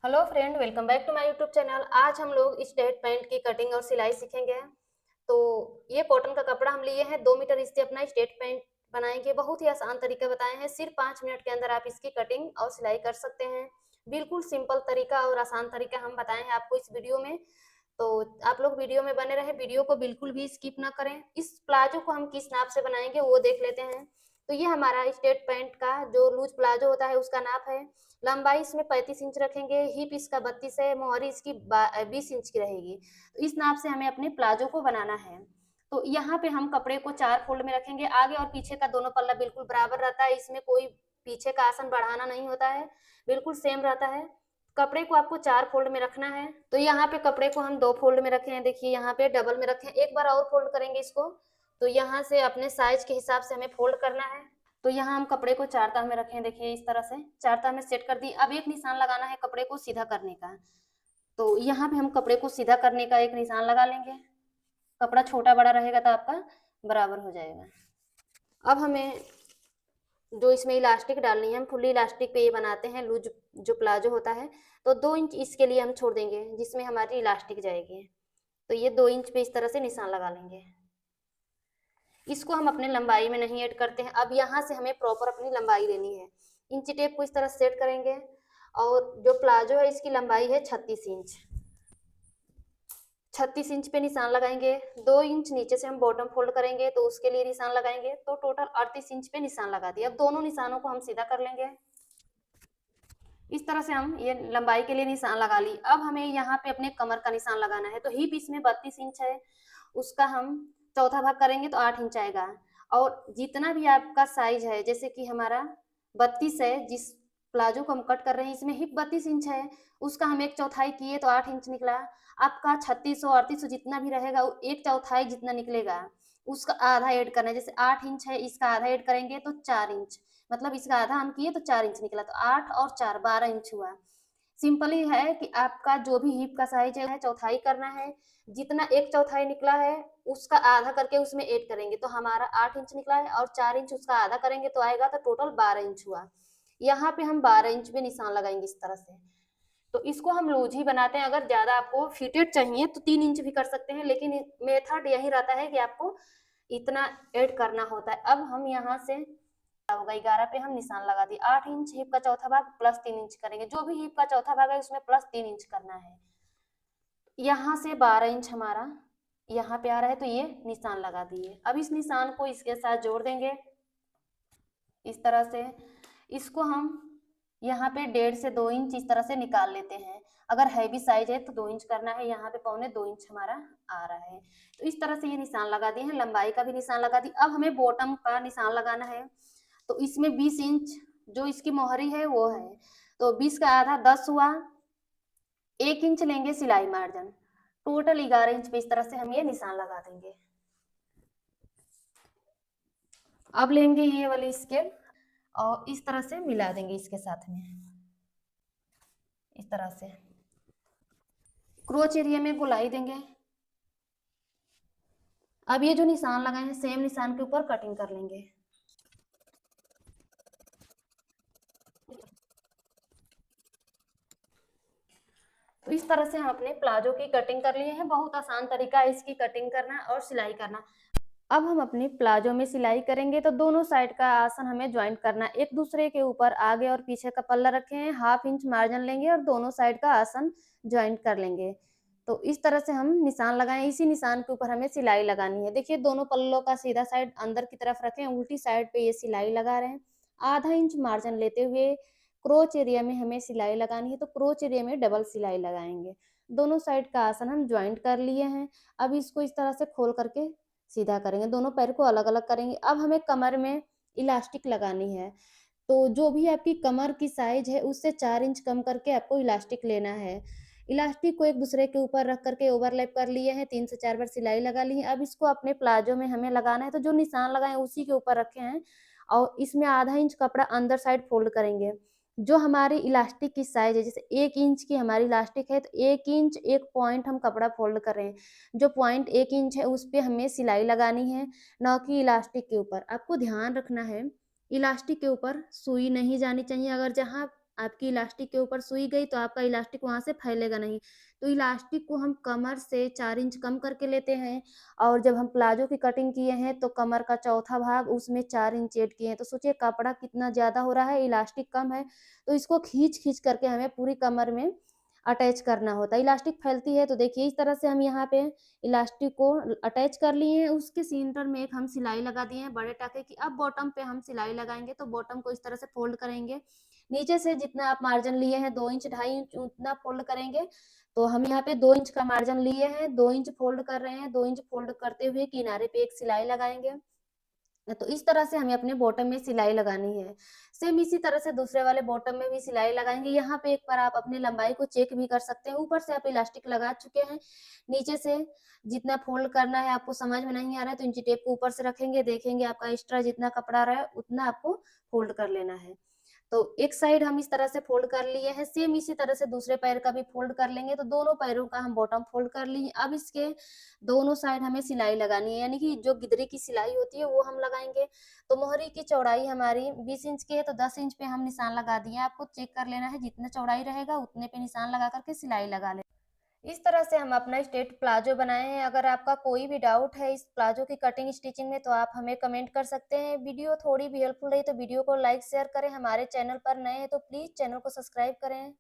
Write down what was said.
Hello friend, welcome back to my YouTube channel. आज हम लोग स्ट्रेट पैंट की कटिंग और सिलाई सीखेंगे। तो ये कॉटन का कपड़ा हम लिए हैं 2 मीटर, इससे अपना स्ट्रेट पैंट बनाएंगे। बहुत ही आसान तरीका बताए हैं, सिर्फ 5 मिनट के अंदर आप इसकी कटिंग और सिलाई कर सकते हैं। बिल्कुल सिंपल तरीका और आसान तरीका हम बताए हैं आपको इस वीडियो में। तो आप लोग वीडियो में बने रहे, वीडियो को बिल्कुल भी स्किप ना करें। इस प्लाजो को हम किस नाप से बनाएंगे वो देख लेते हैं। तो ये हमारा स्ट्रेट पैंट का जो लूज प्लाजो होता है उसका नाप है। लंबाई इसमें 35 इंच रखेंगे, हिप इसका 32 है, मोहरी इसकी 20 इंच की रहेगी। तो इस नाप से हमें अपने प्लाजो को बनाना है। तो यहाँ पे हम कपड़े को 4 फोल्ड में रखेंगे। आगे और पीछे का दोनों पल्ला बिल्कुल बराबर रहता है, इसमें कोई पीछे का आसन बढ़ाना नहीं होता है, बिल्कुल सेम रहता है। कपड़े को आपको 4 फोल्ड में रखना है। तो यहाँ पे कपड़े को हम 2 फोल्ड में रखे हैं, देखिए यहाँ पे डबल में रखे हैं। एक बार और फोल्ड करेंगे इसको। तो यहाँ से अपने साइज के हिसाब से हमें फोल्ड करना है। तो यहाँ हम कपड़े को 4 तह में रखे हैं, देखिए इस तरह से 4 तह में सेट कर दी। अब एक निशान लगाना है कपड़े को सीधा करने का। तो यहाँ पे हम कपड़े को सीधा करने का एक निशान लगा लेंगे। कपड़ा छोटा बड़ा रहेगा तो आपका बराबर हो जाएगा। अब हमें जो इसमें इलास्टिक डालनी है, हम फुल इलास्टिक पे ये बनाते हैं लूज जो प्लाजो होता है। तो 2 इंच इसके लिए हम छोड़ देंगे जिसमें हमारी इलास्टिक जाएगी। तो ये 2 इंच पे इस तरह से निशान लगा लेंगे। इसको हम अपने लंबाई में नहीं ऐड करते हैं। अब यहाँ से हमें प्रॉपर अपनी लंबाई लेनी है। इंची टेप को इस तरह सेट करेंगे। और जो प्लाजो है इसकी लंबाई है 36 इंच। 36 इंच पे निशान लगाएंगे। 2 इंच नीचे से हम बॉटम फोल्ड करेंगे तो उसके लिए निशान लगाएंगे। तो टोटल 38 इंच पे निशान लगा दिया। अब दोनों निशानों को हम सीधा कर लेंगे। इस तरह से हम ये लंबाई के लिए निशान लगा ली। अब हमें यहाँ पे अपने कमर का निशान लगाना है। तो हिप इसमें 32 इंच है, उसका हम चौथा भाग करेंगे तो 8 इंच आएगा। और जितना भी आपका साइज है, जैसे कि हमारा 32 है, जिस प्लाजो को हम कट कर रहे हैं इसमें हिप 32 इंच है, उसका हम एक चौथाई किए तो 8 इंच निकला। आपका 3600 3800 जितना भी रहेगा वो एक चौथाई जितना निकलेगा उसका आधा ऐड करना है। जैसे 8 इंच है, इसका आधा ऐड करेंगे तो 4 इंच, मतलब इसका आधा हम किए तो 4 इंच निकला। तो 8 और 4 12 इंच हुआ। सिंपल ही है कि आपका जो भी हिप का साइज है चौथाई करना है। जितना एक चौथाई निकला है उसका आधा करके उसमें ऐड करेंगे। तो हमारा 8 इंच निकला है और 4 इंच उसका आधा करेंगे तो आएगा, तो टोटल 12 इंच हुआ। यहाँ पे हम 12 इंच पे निशान लगाएंगे इस तरह से। तो इसको हम लूज ही बनाते हैं। अगर ज्यादा आपको फिटेड चाहिए तो 3 इंच भी कर सकते हैं, लेकिन मेथड यही रहता है कि आपको इतना ऐड करना होता है। अब हम यहाँ से होगा 11 पे हम निशान लगा दिए। 8 इंच हिप का चौथा भाग प्लस 3 इंच करेंगे। जो भी हिप का चौथा भाग है उसमें प्लस 3 इंच करना है। यहाँ से 12 इंच हमारा यहाँ पे आ रहा है तो ये निशान लगा दिए। अब इस निशान को इसके साथ जोड़ देंगे इस तरह से। इसको हम यहाँ पे 1.5 से 2 इंच इस तरह से निकाल लेते हैं। अगर हैवी साइज है तो 2 इंच करना है, यहाँ पे 1.25 इंच हमारा आ रहा है। तो इस तरह से ये निशान लगा दिए हैं, लंबाई का भी निशान लगा दी। अब हमें बॉटम का निशान लगाना है। तो इसमें 20 इंच जो इसकी मोहरी है वो है, तो 20 का आधा 10 हुआ। 1 इंच लेंगे सिलाई मार्जिन, टोटल 11 इंच पे इस तरह से हम ये निशान लगा देंगे। अब लेंगे ये वाली स्केल और इस तरह से मिला देंगे इसके साथ में, इस तरह से क्रोच एरिया में गोलाई देंगे। अब ये जो निशान लगाए हैं सेम निशान के ऊपर कटिंग कर लेंगे। तो इस तरह से हम अपने प्लाजो की कटिंग कर लिए हैं। बहुत आसान तरीका है इसकी कटिंग करना और सिलाई करना। अब हम अपने प्लाजो में सिलाई करेंगे तो दोनों साइड का आसन हमें ज्वाइंट करना है। एक दूसरे के ऊपर आगे और पीछे का पल्ला रखे हैं, 1/2 इंच मार्जिन लेंगे और दोनों साइड का आसन ज्वाइंट कर लेंगे। तो इस तरह से हम निशान लगाएं। इसी निशान के ऊपर हमें सिलाई लगानी है। देखिए दोनों पल्लों का सीधा साइड अंदर की तरफ रखें, उल्टी साइड पे ये सिलाई लगा रहे हैं। आधा इंच मार्जिन लेते हुए क्रोच एरिया में हमें सिलाई लगानी है, तो क्रोच एरिया में डबल सिलाई लगाएंगे। दोनों साइड का आसन हम ज्वाइंट कर लिए हैं। अब इसको इस तरह से खोल करके सीधा करेंगे, दोनों पैर को अलग अलग करेंगे। अब हमें कमर में इलास्टिक लगानी है। तो जो भी आपकी कमर की साइज है उससे 4 इंच कम करके आपको इलास्टिक लेना है। इलास्टिक को एक दूसरे के ऊपर रख करके ओवरलैप कर लिए हैं, 3 से 4 बार सिलाई लगा ली है। अब इसको अपने प्लाजो में हमें लगाना है। तो जो निशान लगाए उसी के ऊपर रखे हैं और इसमें आधा इंच कपड़ा अंदर साइड फोल्ड करेंगे। जो हमारी इलास्टिक की साइज है, जैसे 1 इंच की हमारी इलास्टिक है तो 1 इंच 1 पॉइंट हम कपड़ा फोल्ड कर रहे हैं। जो पॉइंट 1 इंच है उस पे हमें सिलाई लगानी है, ना कि इलास्टिक के ऊपर। आपको ध्यान रखना है इलास्टिक के ऊपर सुई नहीं जानी चाहिए। अगर जहाँ आपकी इलास्टिक के ऊपर सुई गई तो आपका इलास्टिक वहाँ से फैलेगा नहीं। तो इलास्टिक को हम कमर से 4 इंच कम करके लेते हैं और जब हम प्लाजो की कटिंग किए हैं तो कमर का चौथा भाग उसमें 4 इंच ऐड किए हैं। तो सोचिए कपड़ा कितना ज़्यादा हो रहा है, इलास्टिक कम है, तो इसको खींच-खींच करके हमें पूरी कमर में अटैच करना होता है। इलास्टिक फैलती है तो देखिए इस तरह से हम यहाँ पे इलास्टिक को अटैच कर लिए हैं। उसके सेंटर में एक हम सिलाई लगा दिए हैं बड़े टाके की। अब बॉटम पे हम सिलाई लगाएंगे तो बॉटम को इस तरह से फोल्ड करेंगे। नीचे से जितना आप मार्जिन लिए हैं 2 इंच 2.5 इंच उतना फोल्ड करेंगे। तो हम यहाँ पे 2 इंच का मार्जिन लिए हैं, 2 इंच फोल्ड कर रहे हैं। 2 इंच फोल्ड करते हुए किनारे पे एक सिलाई लगाएंगे। तो इस तरह से हमें अपने बॉटम में सिलाई लगानी है। सेम इसी तरह से दूसरे वाले बॉटम में भी सिलाई लगाएंगे। यहाँ पे एक बार आप अपनी लंबाई को चेक भी कर सकते हैं। ऊपर से आप इलास्टिक लगा चुके हैं, नीचे से जितना फोल्ड करना है आपको समझ में नहीं आ रहा है तो इंची टेप को ऊपर से रखेंगे, देखेंगे आपका एक्स्ट्रा जितना कपड़ा रहा है उतना आपको फोल्ड कर लेना है। तो एक साइड हम इस तरह से फोल्ड कर लिए हैं। सेम इसी तरह से दूसरे पैर का भी फोल्ड कर लेंगे। तो दोनों पैरों का हम बॉटम फोल्ड कर लिए। अब इसके दोनों साइड हमें सिलाई लगानी है, यानी कि जो गिदरे की सिलाई होती है वो हम लगाएंगे। तो मोहरी की चौड़ाई हमारी 20 इंच की है तो 10 इंच पे हम निशान लगा दिए। आपको चेक कर लेना है, जितना चौड़ाई रहेगा उतने पे निशान लगा करके सिलाई लगा ले। इस तरह से हम अपना स्ट्रेट प्लाजो बनाए हैं। अगर आपका कोई भी डाउट है इस प्लाजो की कटिंग स्टिचिंग में तो आप हमें कमेंट कर सकते हैं। वीडियो थोड़ी भी हेल्पफुल रही तो वीडियो को लाइक शेयर करें। हमारे चैनल पर नए हैं तो प्लीज़ चैनल को सब्सक्राइब करें।